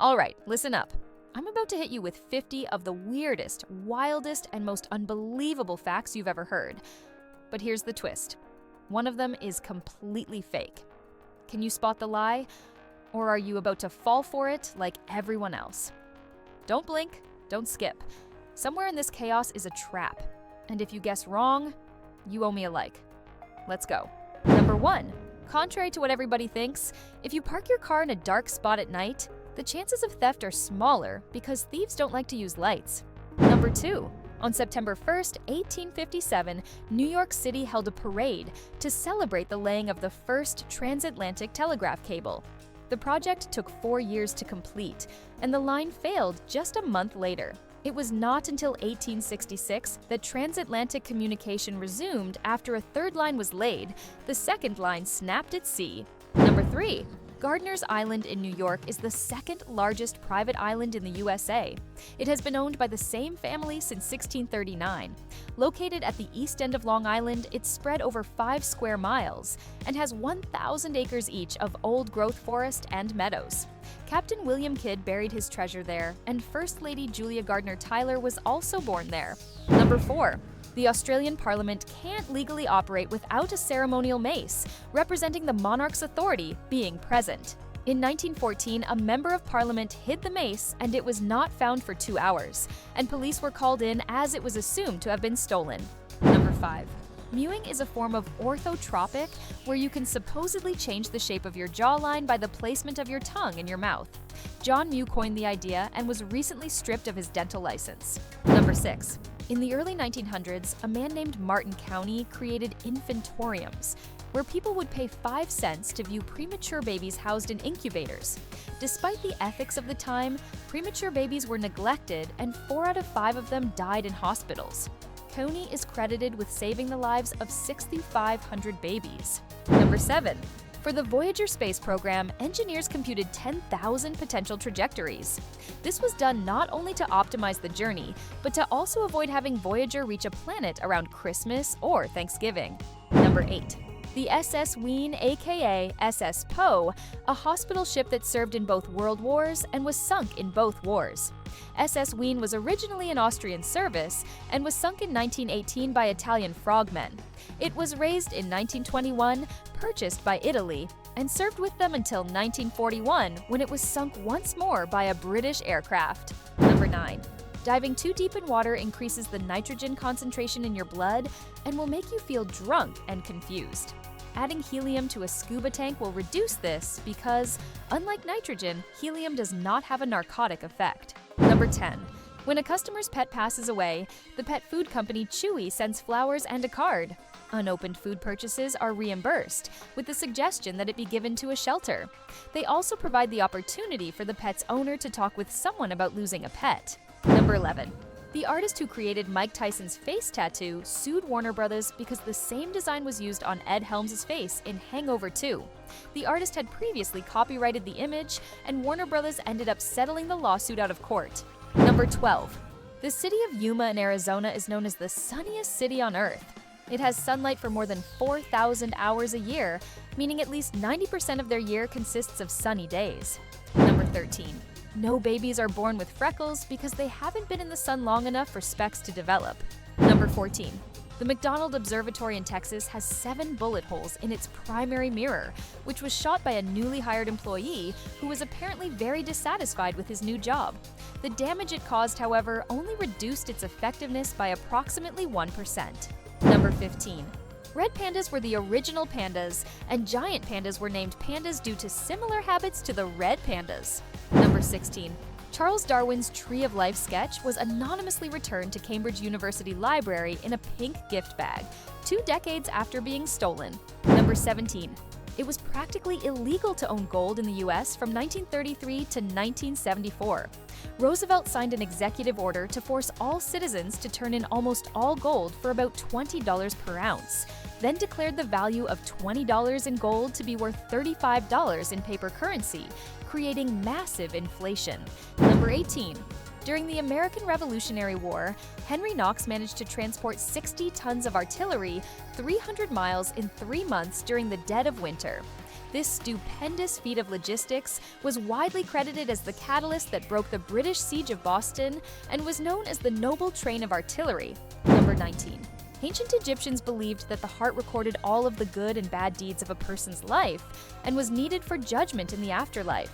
All right, listen up. I'm about to hit you with 50 of the weirdest, wildest, and most unbelievable facts you've ever heard. But here's the twist. One of them is completely fake. Can you spot the lie? Or are you about to fall for it like everyone else? Don't blink, don't skip. Somewhere in this chaos is a trap. And if you guess wrong, you owe me a like. Let's go. Number 1. Contrary to what everybody thinks, if you park your car in a dark spot at night, the chances of theft are smaller because thieves don't like to use lights. Number 2. On September 1st, 1857, New York City held a parade to celebrate the laying of the first transatlantic telegraph cable. The project took 4 years to complete, and the line failed just a month later. It was not until 1866 that transatlantic communication resumed after a third line was laid. The second line snapped at sea. Number 3. Gardiner's Island in New York is the second largest private island in the USA. It has been owned by the same family since 1639. Located at the east end of Long Island, it's spread over 5 square miles and has 1,000 acres each of old-growth forest and meadows. Captain William Kidd buried his treasure there, and First Lady Julia Gardner Tyler was also born there. Number 4. The Australian Parliament can't legally operate without a ceremonial mace, representing the monarch's authority being present. In 1914, a member of Parliament hid the mace and it was not found for 2 hours, and police were called in as it was assumed to have been stolen. Number 5. Mewing is a form of orthotropic where you can supposedly change the shape of your jawline by the placement of your tongue in your mouth. John Mew coined the idea and was recently stripped of his dental license. Number 6. In the early 1900s, a man named Martin County created infantoriums, where people would pay 5 cents to view premature babies housed in incubators. Despite the ethics of the time, premature babies were neglected and 4 out of 5 of them died in hospitals. County is credited with saving the lives of 6,500 babies. Number 7. For the Voyager space program, engineers computed 10,000 potential trajectories. This was done not only to optimize the journey, but to also avoid having Voyager reach a planet around Christmas or Thanksgiving. Number 8. The SS Wien, aka SS Poe, a hospital ship that served in both World Wars and was sunk in both wars. SS Wien was originally in Austrian service and was sunk in 1918 by Italian frogmen. It was raised in 1921, purchased by Italy, and served with them until 1941 when it was sunk once more by a British aircraft. Number 9. Diving too deep in water increases the nitrogen concentration in your blood and will make you feel drunk and confused. Adding helium to a scuba tank will reduce this because, unlike nitrogen, helium does not have a narcotic effect. Number 10. When a customer's pet passes away, the pet food company Chewy sends flowers and a card. Unopened food purchases are reimbursed, with the suggestion that it be given to a shelter. They also provide the opportunity for the pet's owner to talk with someone about losing a pet. Number 11. The artist who created Mike Tyson's face tattoo sued Warner Bros. Because the same design was used on Ed Helms' face in Hangover 2. The artist had previously copyrighted the image, and Warner Bros. Ended up settling the lawsuit out of court. Number 12. The city of Yuma in Arizona is known as the sunniest city on Earth. It has sunlight for more than 4,000 hours a year, meaning at least 90% of their year consists of sunny days. Number 13. No babies are born with freckles because they haven't been in the sun long enough for specks to develop. Number 14. The McDonald Observatory in Texas has 7 bullet holes in its primary mirror, which was shot by a newly hired employee who was apparently very dissatisfied with his new job. The damage it caused, however, only reduced its effectiveness by approximately 1%. Number 15. Red pandas were the original pandas, and giant pandas were named pandas due to similar habits to the red pandas. Number 16. Charles Darwin's Tree of Life sketch was anonymously returned to Cambridge University Library in a pink gift bag, 2 decades after being stolen. Number 17. It was practically illegal to own gold in the US from 1933 to 1974. Roosevelt signed an executive order to force all citizens to turn in almost all gold for about $20 per ounce, then declared the value of $20 in gold to be worth $35 in paper currency, creating massive inflation. Number 18. During the American Revolutionary War, Henry Knox managed to transport 60 tons of artillery 300 miles in 3 months during the dead of winter. This stupendous feat of logistics was widely credited as the catalyst that broke the British siege of Boston and was known as the Noble Train of Artillery. Number 19. Ancient Egyptians believed that the heart recorded all of the good and bad deeds of a person's life and was needed for judgment in the afterlife.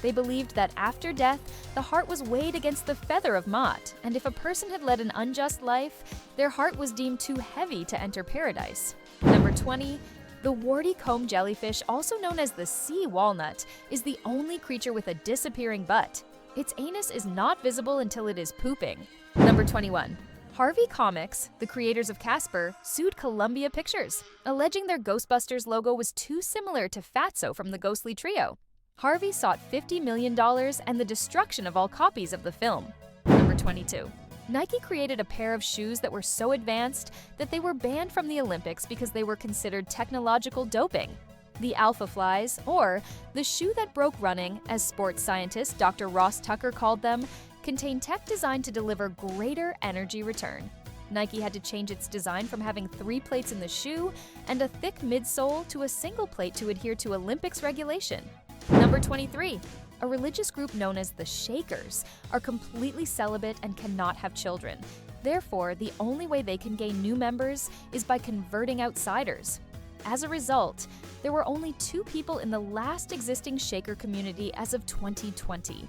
They believed that after death, the heart was weighed against the feather of Maat, and if a person had led an unjust life, their heart was deemed too heavy to enter paradise. Number 20. The warty comb jellyfish, also known as the sea walnut, is the only creature with a disappearing butt. Its anus is not visible until it is pooping. Number 21. Harvey Comics, the creators of Casper, sued Columbia Pictures, alleging their Ghostbusters logo was too similar to Fatso from the Ghostly Trio. Harvey sought $50 million and the destruction of all copies of the film. Number 22. Nike created a pair of shoes that were so advanced that they were banned from the Olympics because they were considered technological doping. The Alpha Flies, or the shoe that broke running, as sports scientist Dr. Ross Tucker called them, contain tech designed to deliver greater energy return. Nike had to change its design from having 3 plates in the shoe and a thick midsole to a single plate to adhere to Olympics regulation. Number 23. A religious group known as the Shakers are completely celibate and cannot have children. Therefore, the only way they can gain new members is by converting outsiders. As a result, there were only 2 people in the last existing Shaker community as of 2020.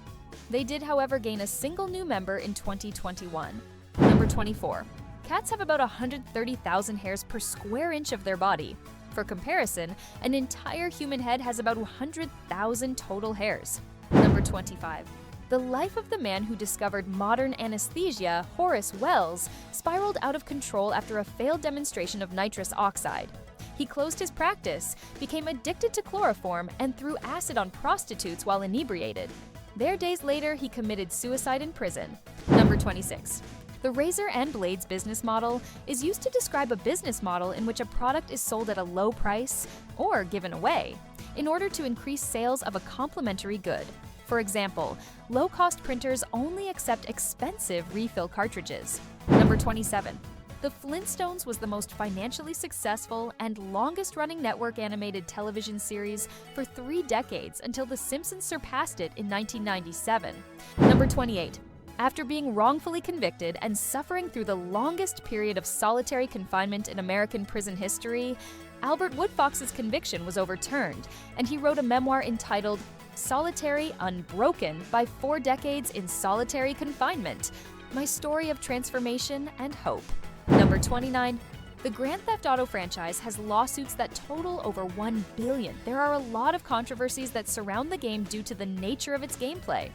They did, however, gain a single new member in 2021. Number 24. Cats have about 130,000 hairs per square inch of their body. For comparison, an entire human head has about 100,000 total hairs. Number 25. The life of the man who discovered modern anesthesia, Horace Wells, spiraled out of control after a failed demonstration of nitrous oxide. He closed his practice, became addicted to chloroform, and threw acid on prostitutes while inebriated. There, days later, he committed suicide in prison. Number 26. The razor and blades business model is used to describe a business model in which a product is sold at a low price or given away in order to increase sales of a complementary good. For example, low-cost printers only accept expensive refill cartridges. Number 27. The Flintstones was the most financially successful and longest-running network animated television series for 3 decades until The Simpsons surpassed it in 1997. Number 28. After being wrongfully convicted and suffering through the longest period of solitary confinement in American prison history, Albert Woodfox's conviction was overturned, and he wrote a memoir entitled Solitary Unbroken by 4 Decades in Solitary Confinement, My Story of Transformation and Hope. Number 29. The Grand Theft Auto franchise has lawsuits that total over $1 billion. There are a lot of controversies that surround the game due to the nature of its gameplay.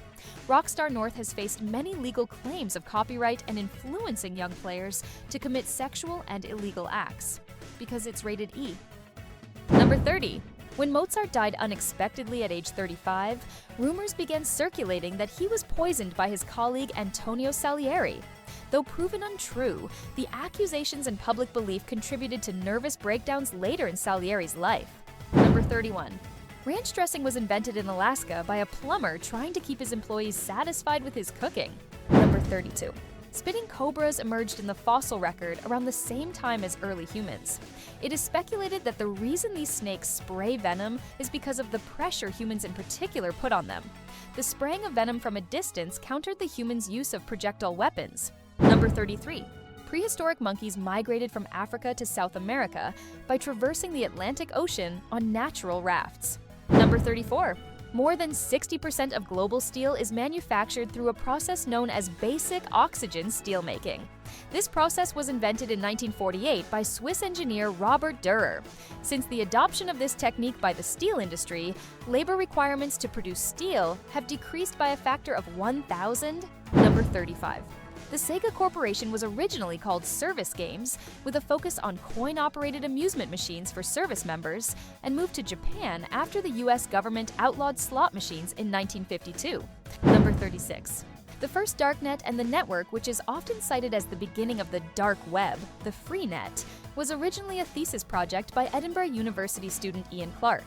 Rockstar North has faced many legal claims of copyright and influencing young players to commit sexual and illegal acts, because it's rated E. Number 30. When Mozart died unexpectedly at age 35, rumors began circulating that he was poisoned by his colleague Antonio Salieri. Though proven untrue, the accusations and public belief contributed to nervous breakdowns later in Salieri's life. Number 31. Ranch dressing was invented in Alaska by a plumber trying to keep his employees satisfied with his cooking. Number 32. Spitting cobras emerged in the fossil record around the same time as early humans. It is speculated that the reason these snakes spray venom is because of the pressure humans in particular put on them. The spraying of venom from a distance countered the humans' use of projectile weapons. Number 33. Prehistoric monkeys migrated from Africa to South America by traversing the Atlantic Ocean on natural rafts. Number 34. More than 60% of global steel is manufactured through a process known as basic oxygen steelmaking. This process was invented in 1948 by Swiss engineer Robert Dürer. Since the adoption of this technique by the steel industry, labor requirements to produce steel have decreased by a factor of 1,000. Number 35. The Sega Corporation was originally called Service Games, with a focus on coin-operated amusement machines for service members, and moved to Japan after the US government outlawed slot machines in 1952. Number 36. The first darknet and the network, which is often cited as the beginning of the dark web, the Freenet, was originally a thesis project by Edinburgh University student Ian Clark.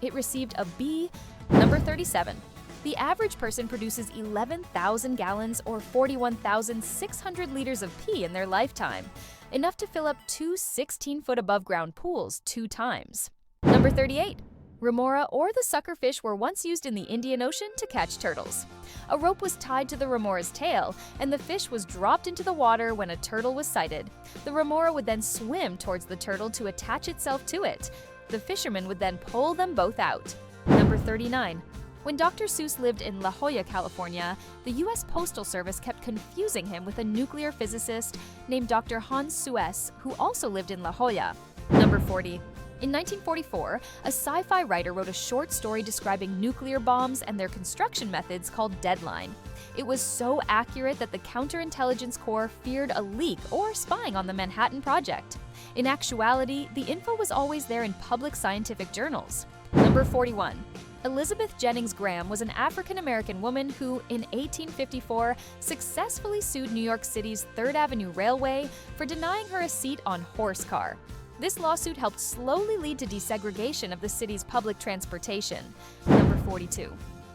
It received a B. Number 37. The average person produces 11,000 gallons or 41,600 liters of pee in their lifetime, enough to fill up 2 16-foot above-ground pools 2 times. Number 38. Remora or the suckerfish were once used in the Indian Ocean to catch turtles. A rope was tied to the remora's tail, and the fish was dropped into the water when a turtle was sighted. The remora would then swim towards the turtle to attach itself to it. The fisherman would then pull them both out. Number 39. When Dr. Seuss lived in La Jolla, California, the U.S. Postal Service kept confusing him with a nuclear physicist named Dr. Hans Suess, who also lived in La Jolla. Number 40. In 1944, a sci-fi writer wrote a short story describing nuclear bombs and their construction methods called Deadline. It was so accurate that the Counterintelligence Corps feared a leak or spying on the Manhattan Project. In actuality, the info was always there in public scientific journals. Number 41. Elizabeth Jennings Graham was an African-American woman who, in 1854, successfully sued New York City's 3rd Avenue Railway for denying her a seat on horse car. This lawsuit helped slowly lead to desegregation of the city's public transportation. Number 42.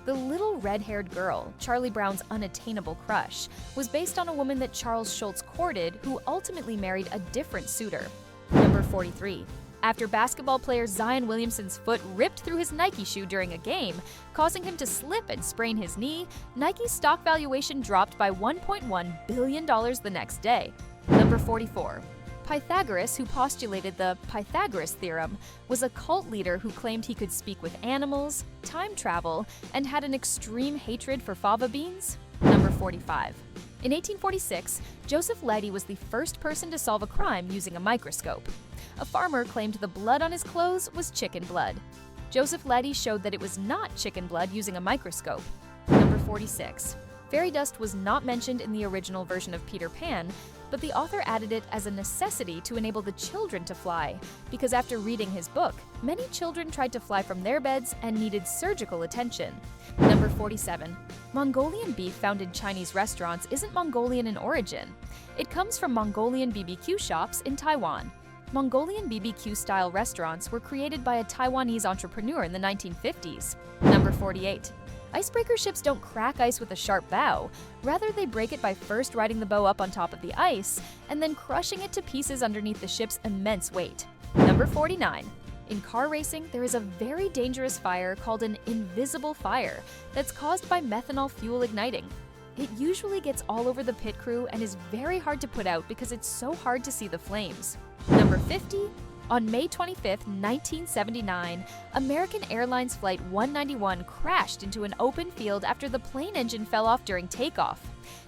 The Little Red-Haired Girl, Charlie Brown's unattainable crush, was based on a woman that Charles Schultz courted who ultimately married a different suitor. Number 43. After basketball player Zion Williamson's foot ripped through his Nike shoe during a game, causing him to slip and sprain his knee, Nike's stock valuation dropped by $1.1 billion the next day. Number 44. Pythagoras, who postulated the Pythagoras theorem, was a cult leader who claimed he could speak with animals, time travel, and had an extreme hatred for fava beans. Number 45. In 1846, Joseph Leidy was the first person to solve a crime using a microscope. A farmer claimed the blood on his clothes was chicken blood. Joseph Leidy showed that it was not chicken blood using a microscope. Number 46. Fairy dust was not mentioned in the original version of Peter Pan, but the author added it as a necessity to enable the children to fly, because after reading his book, many children tried to fly from their beds and needed surgical attention. Number 47. Mongolian beef found in Chinese restaurants isn't Mongolian in origin. It comes from Mongolian BBQ shops in Taiwan. Mongolian BBQ-style restaurants were created by a Taiwanese entrepreneur in the 1950s. Number 48. Icebreaker ships don't crack ice with a sharp bow. Rather, they break it by first riding the bow up on top of the ice and then crushing it to pieces underneath the ship's immense weight. Number 49. In car racing, there is a very dangerous fire called an invisible fire that's caused by methanol fuel igniting. It usually gets all over the pit crew and is very hard to put out because it's so hard to see the flames. Number 50. On May 25, 1979, American Airlines Flight 191 crashed into an open field after the plane engine fell off during takeoff.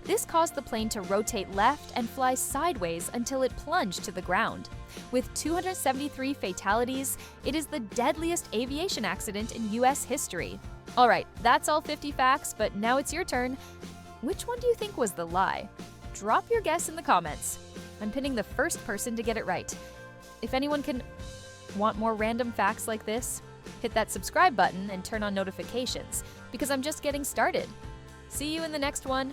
This caused the plane to rotate left and fly sideways until it plunged to the ground. With 273 fatalities, it is the deadliest aviation accident in U.S. history. Alright, that's all 50 facts, but now it's your turn. Which one do you think was the lie? Drop your guess in the comments. I'm pinning the first person to get it right. If anyone can want more random facts like this, hit that subscribe button and turn on notifications, because I'm just getting started. See you in the next one.